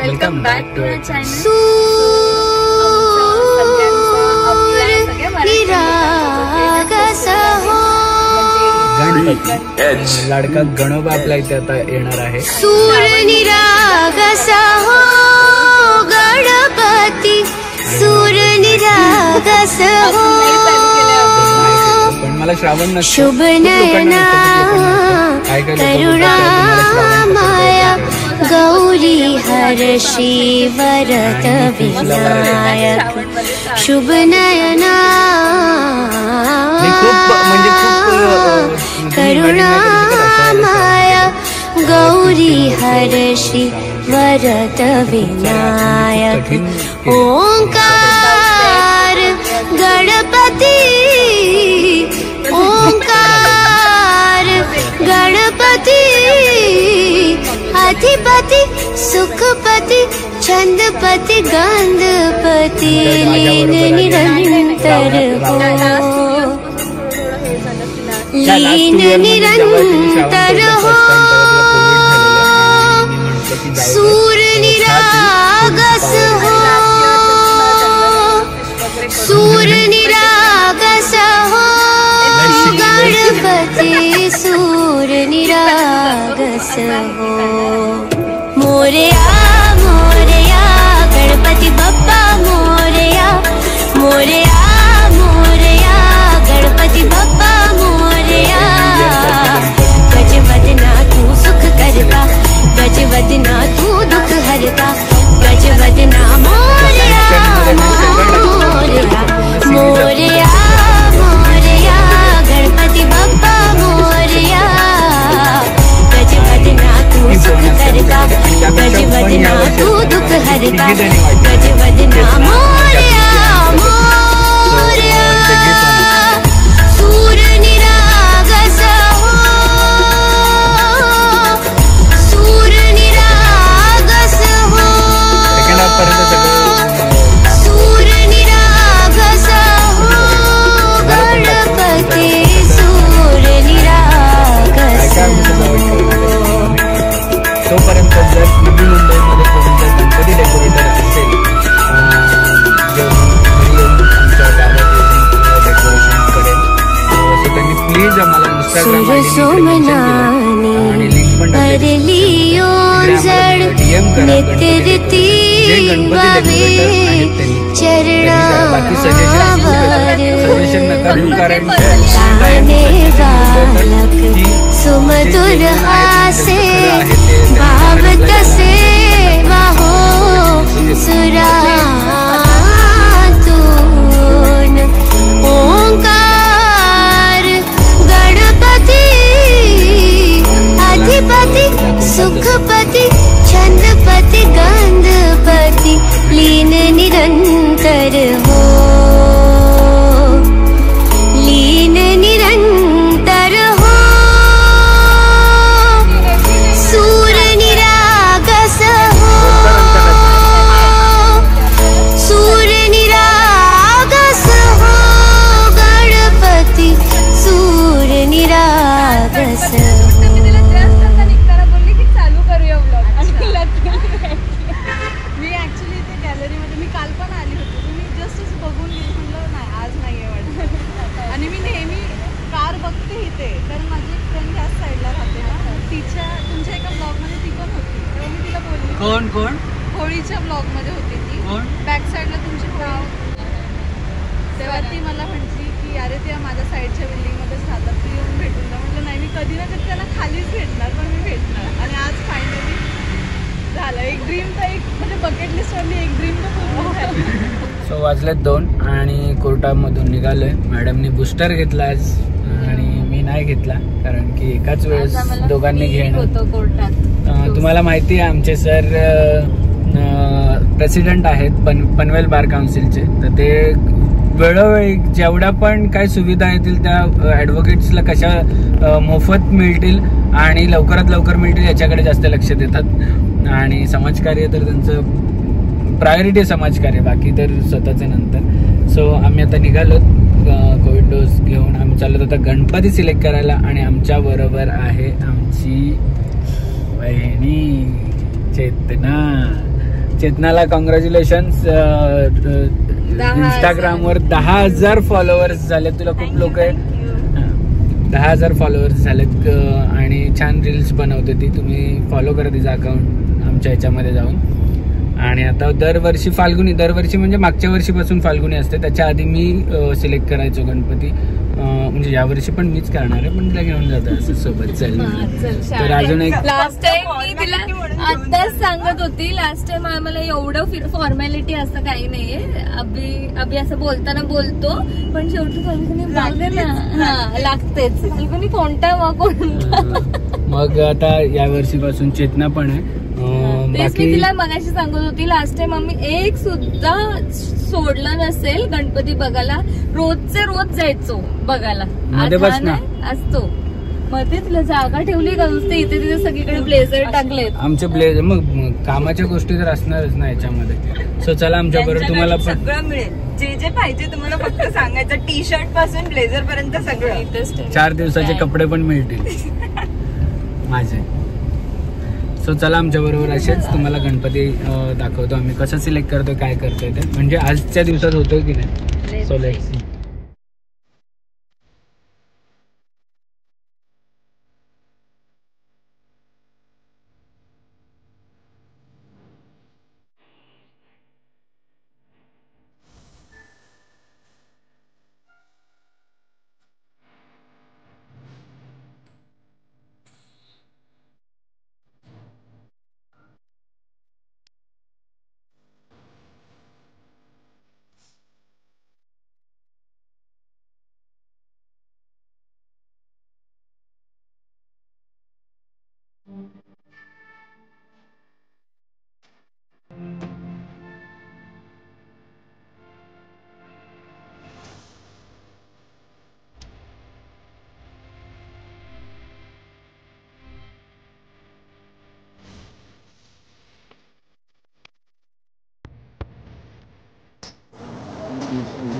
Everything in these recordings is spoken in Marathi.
Welcome back to our channel. लाडका गणोबा आपल्या इथे आता येणार आहे. सूर निरागसा हो गणपती, सूर निरागस हो. पण मला श्रावण नसतो. शुभ नयना करुणा माया गौरी हर्षी वरद विनायक. शुभ नयना करुणा माया गौरी हर्षी वरद विनायक. ओंकार गणपती, ओंकार गणपती, अधिपति सुखपति छंदपति गंधपति लीन निरंतर हो, लीन निरंतर हो. सूर निरागस हो, सूर निरागस हो गणपति, सूर निरागस हो. मोरया मोरया गणपति बप्पा मोरया, मोरया मोरया गणपति बप्पा मोरया. गजवदना तू सुख करता, गजवदना तू दुख हरता, गजवदना मोरया मोरया मोरया मोरया गणपति बप्पा मोरया. गजवदना तू सुख करता, गजवदना तू दुख हरता, गजवदना मोरया मोरया. सूर निरागस हो, सूर निरागस हो, सूर निरागस हो गणपति, सूर निरागस हो. तोपर्यंत जर नवी मुंबईमध्ये कोणी जर गणपती डेकोरेटर असेल, आमच्या गावात डेकोरेशन करेल, तर त्यांनी प्लीज आम्हाला इंस्टाग्राम आणि लिंक पण DM करा. बाकी सजेशन नका देऊ, कारण सुमधुर हासे भाव तसे वाहो सुरातून. ओंकार गणपती, अधिपति सुखपति छंदपति गंधपति लीन निरंतर हो, लीन निरंतर हो. सूर निरागस हो, सूर निरागस हो गणपति, सूर निरागस हो. मी ऍक्च्युली ते गॅलरीमध्ये मी काल पण आली होती, तुम्ही जस्ट बघून गेली, म्हणलं नाही आज नाही आहे वाटतं. आणि मी नेहमी कार बघते इथे, कारण माझी एक फ्रेंड ह्याच साईडला राहते ना, तुमच्या एका ब्लॉगमध्ये ती पण होती, तेव्हा मी तिला बोलली. कोण कोण? होळीच्या ब्लॉगमध्ये होती ती, बॅक साईडला तुमची नाव. तेव्हा ती मला म्हटली की अरे ते माझ्या साईडच्या बिल्डिंगमध्येच राहतात, ती येऊन भेटून जा. म्हटलं नाही, मी कधी ना कधी त्याला खालीच भेटणार, पण मी भेटणार. आणि आज फायनली झालं. एक ड्रीम तर एक म्हणजे बकेट लिस्टवरली एक ड्रीम तर पूर्ण झाली. सो वाजलेत 2 आणि कोर्टामधून निघालोय. मॅडमनी बुस्टर घेतला आज आणि मी नाही घेतला, कारण की एकाच वेळेस दोघांनी घेणं. तुम्हाला माहिती आहे आमचे सर प्रेसिडेंट आहेत पनवेल बार काउन्सिलचे, तर ते वेळोवेळी जेवढ्या पण काय सुविधा येतील त्या ॲडव्होकेट्सला कशा मोफत मिळतील आणि लवकरात लवकर मिळतील याच्याकडे जास्त लक्ष देतात. आणि समाजकार्य तर त्यांचं प्रायोरिटी समाजकार्य, बाकी तर स्वतःच्या नंतर. सो आम्ही आता निघालो कोविड डोस घेऊन. आम्ही चाललो आता गणपती सिलेक्ट करायला आणि आमच्या बरोबर आहे आमची वहिनी चेतना. चेतनाला कॉंग्रॅच्युलेशन. इंस्टाग्रामवर 10,000 फॉलोअर्स झाले. तुला खूप लोक 10,000 फॉलोअर्स झालेत आणि छान रील्स बनवते ती. तुम्ही फॉलो करा तिचं अकाउंट आमच्या ह्याच्यामध्ये जाऊन. आणि आता दरवर्षी फाल्गुनी, दरवर्षी म्हणजे मागच्या वर्षीपासून फाल्गुनी असते. त्याच्या आधी मी सिलेक्ट करायचो गणपती. म्हणजे यावर्षी पण मीच करणार आहे, पण तिला घेऊन जातो असं सोबत. चल तर अजून एक लास्ट टाइम मी तिला आताच सांगत होती, लास्ट टाइम आम्हाला एवढं फॉर्मॅलिटी असं काही नाहीये. अभि असं बोलताना बोलतो, पण शेवटी फाल्गुनी बोलते ना, लागतेच. फाल्गुनी कोणता मग आता या वर्षीपासून चेतना पण आहे. तेच मी तिला मगाशी सांगत होती, लास्ट टाइम आम्ही एक सुद्धा सोडला नसेल गणपती बघायला. रोजचे रोज जायचो बघायला. असतो मध्ये तिला जागा ठेवली का नुसते इथे तिथे सगळीकडे ब्लेझर टाकलेत. आमचे ब्लेझर मग कामाच्या गोष्टी तर असणारच ना याच्यामध्ये. सो चला आमच्या बरोबर तुम्हाला पण सगळं मिळेल. जे जे पाहिजे तुम्हाला फक्त सांगायचं. टी शर्ट पासून ब्लेझर पर्यंत सगळं. 4 दिवसाचे कपडे पण मिळतील माझे. सो चला आमच्या बरोबर असेच तुम्हाला गणपती दाखवतो आम्ही कसं सिलेक्ट करतो, काय करतोय ते. म्हणजे आजच्या दिवसात होतोय की नाही. So let's see.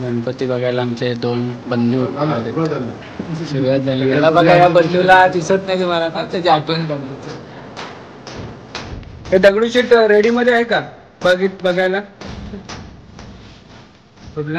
गणपती बघायला आमचे 2 बंधू सुरुवात झाली. याला बघा, या बंधूला दिसत नाही तुम्हाला, त्याची आठवण बनवतो. हे दगडूशेठ रेडी मध्ये आहे का बघायला कुठला?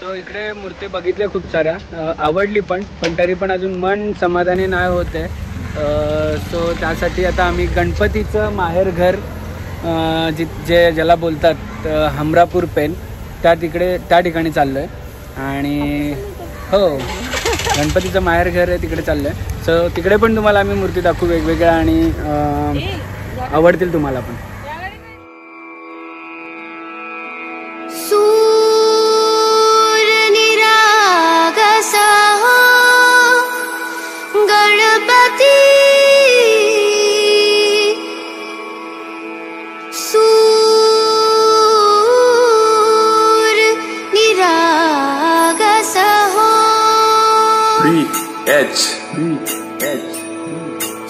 सो इकडे मूर्ती बघितल्या खूप साऱ्या, आवडली पण तरी पण अजून मन समाधानी नाही होते. सो त्यासाठी आता आम्ही गणपतीचं माहेरघर ज्याला बोलतात हमरापूर पेन त्या ठिकाणी चाललो आहे. आणि हो, गणपतीचं माहेरघर आहे तिकडे चाललो आहे. सो तिकडे पण तुम्हाला आम्ही मूर्ती दाखवू वेगवेगळ्या आणि आवडतील तुम्हाला पण.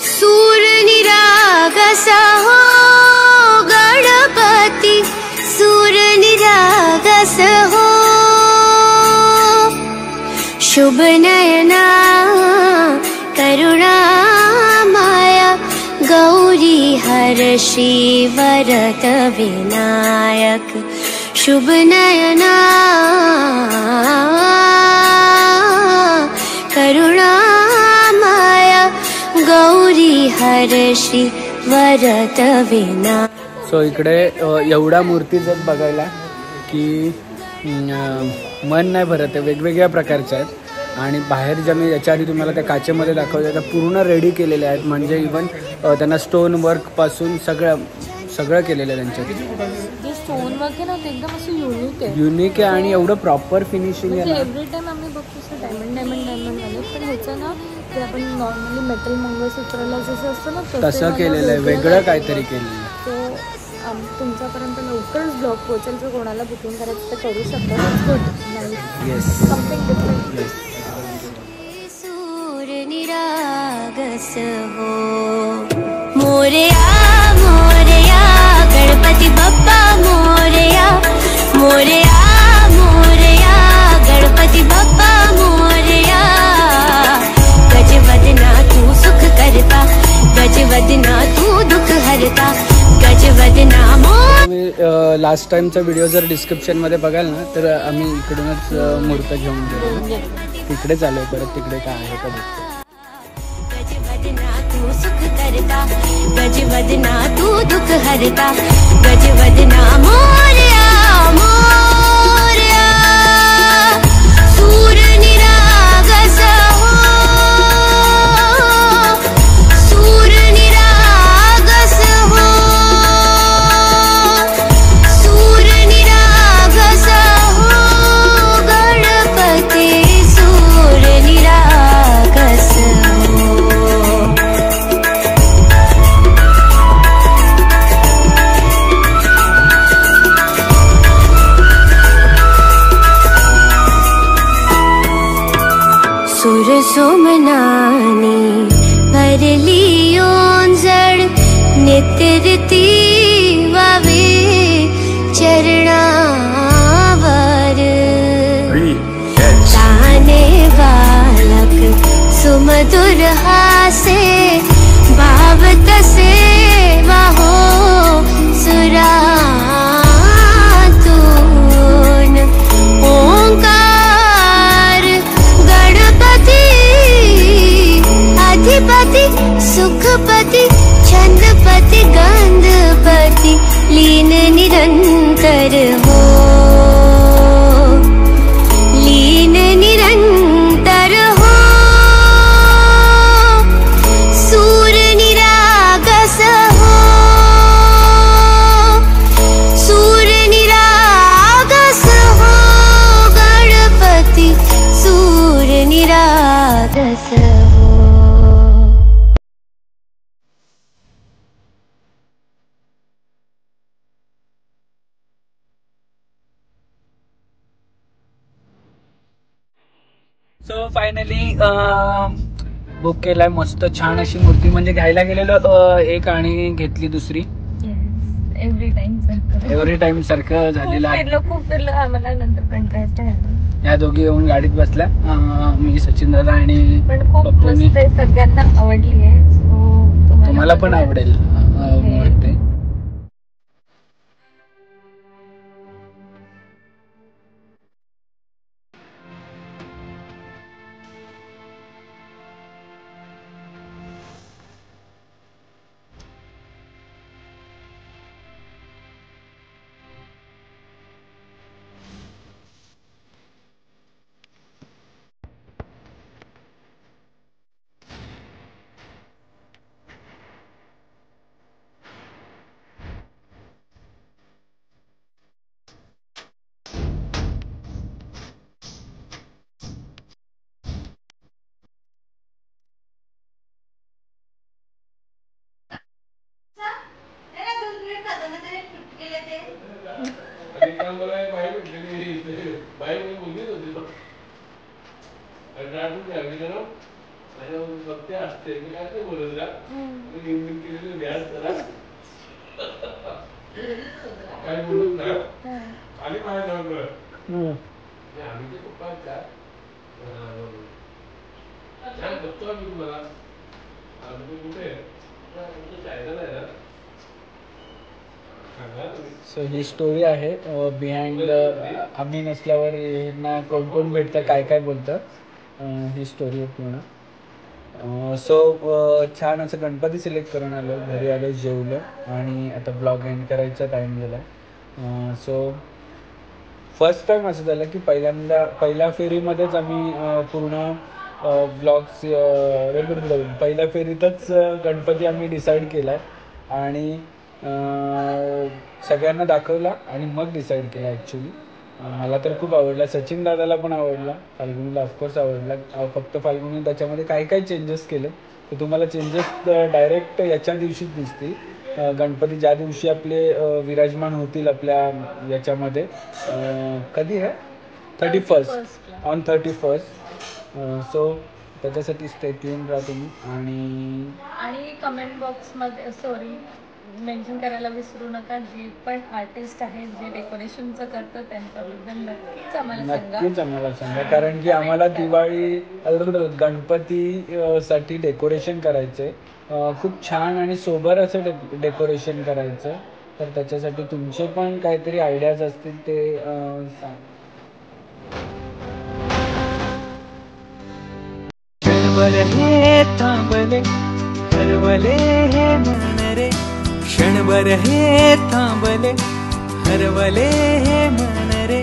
सूर निरागस हो गणपती सूर निरागस हो शुभ नयना करुणा माया गौरी हर्षि वरद विनायक शुभ नयना करुणा माया गौरी हर्षि वरद विना. सो इकडे एवढ्या मूर्तीज आहेत बघायला की मन नाही भरत आहे. वेगवेगळ्या प्रकारच्या आहेत आणि बाहेर ज्या मी याच्या आधी तुम्हाला त्या काचेमध्ये दाखवल्या त्या पूर्ण रेडी केलेल्या आहेत. म्हणजे इवन त्यांना स्टोन वर्कपासून सगळं केलेलं आहे त्यांच्यात. जे स्टोन वर्क आहे ना ते एकदम असं युनिक आहे आणि एवढं प्रॉपर फिनिशिंग आहे. एव्हरी टाइम आम्ही बघतो असं डायमंड आले पण ह्याचं ना ते आपण नॉर्मली मेटल मंगळसूत्राला जसं असतं ना तसं केलेलं आहे. वेगळं काहीतरी केलेलं आहे. तो तुमच्यापर्यंत लवकरच ब्लॉग पोहोचेल. जर कोणाला बुकिंग करायचं तर करू शकतो. Good yes something different. सूर निरागस हो मोरया मोरया गणपती बाप्पा मोरया मोरया मोरया गणपती बाप्पा मोरया गजवदना तू सुख करता गजवदना तू दुःख हरता गजवदना तुम्ही लास्ट टाइमचा व्हिडिओ जर डिस्क्रिप्शनमध्ये बघाल ना तर आम्ही इकडूनच मूर्त घेऊन गेलो. तिकडे चालू परत तिकडे काय आहे का बघतो. गजवदना तू सुख करता गजवदना तू दुःख हरता गजवदना मोरया मोरया सूर निरागस हो सूर निरागस हो सूर निरागस हो गणपती सूर निरागस हो. सुर सोमनानी भरली ओंजळ नेत्रती वावे चरणावर ताने बालक सुमधुर हासे भाव तसे वाहो सुरातून ओंकार गणपती अधिपती सुखपती छंदपती गंधपती लीन निरंतर हो लीन निरंतर हो सूर निरागस हो सूर निरागस हो गणपती सूर निरागस हो. सो फायनली बुक केलाय. मस्त छान अशी मूर्ती म्हणजे घ्यायला गेलेलो एक आणि घेतली दुसरी. एव्हरी टाइम सारखं झालेलं आहे. खूप फिरलं आम्हाला नंतर कंट्रास्ट आहे. या दोघी येऊन गाडीत बसल्या. मी सचिन दादा आणि पण खूप पप्पूंनी. मस्त आहे. सगळ्यांना आवडली आहे. तुम्हाला पण आवडेल मूर्ती. बघते असते मी काय ते बोलत का केलेलं व्याज जरा काय बोलत ना आणि माझ्या जवळ आम्ही ते पप्पा का छान बघतो आम्ही तुम्हाला कुठे चायला नाही ना. सो ही स्टोरी आहे बिहाइंड आम्ही नसल्यावर यांना कोण कोण भेटतं काय काय बोलतं ही स्टोरी आहे पूर्ण. सो छान असं गणपती सिलेक्ट करून आलो, घरी आलो, जेवलो आणि आता ब्लॉग एंड करायचा टाईम झाला. सो फर्स्ट टाईम असं झालं की पहिल्या फेरीमध्येच आम्ही पूर्ण ब्लॉग्स पहिल्या फेरीतच गणपती आम्ही डिसाईड केला आणि सगळ्यांना दाखवला आणि मग डिसाईड केला. ॲक्च्युली मला तर खूप आवडला, सचिन दादाला पण आवडला, फाल्गुनीला ऑफकोर्स आवडला. फक्त फाल्गुनी त्याच्यामध्ये काही काही चेंजेस केले तर तुम्हाला चेंजेस डायरेक्ट याच्या दिवशीच दिसतील. गणपती ज्या दिवशी आपले विराजमान होतील आपल्या याच्यामध्ये कधी आहे 31st ऑन 31st. सो त्याच्यासाठी स्टे ट्यून राहा तुम्ही. आणि कमेंट बॉक्समध्ये सॉरी मेन्शन करायला विसरू नका, जे पण आर्टिस्ट आहेत जे डेकोरेशनचं करतं त्यांच्याबद्दल नक्कीच आम्हाला सांगा कारण की आम्हाला दिवाळी गणपती साठी डेकोरेशन करायचंय, खूप छान आणि सोबर असं डेकोरेशन करायचं. तर त्याच्यासाठी तुमचे पण काहीतरी आयडियाज असतील ते सांग. हे थांबले हरवले हे मन रे, क्षणभर हे थांबले हरवले हे मन रे.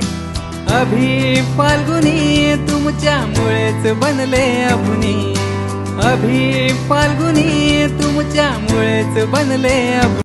अभि फाल्गुनी तुमच्यामुळेच बनले अभुनी, अभि फाल्गुनी तुमच्यामुळेच बनले अभुनी.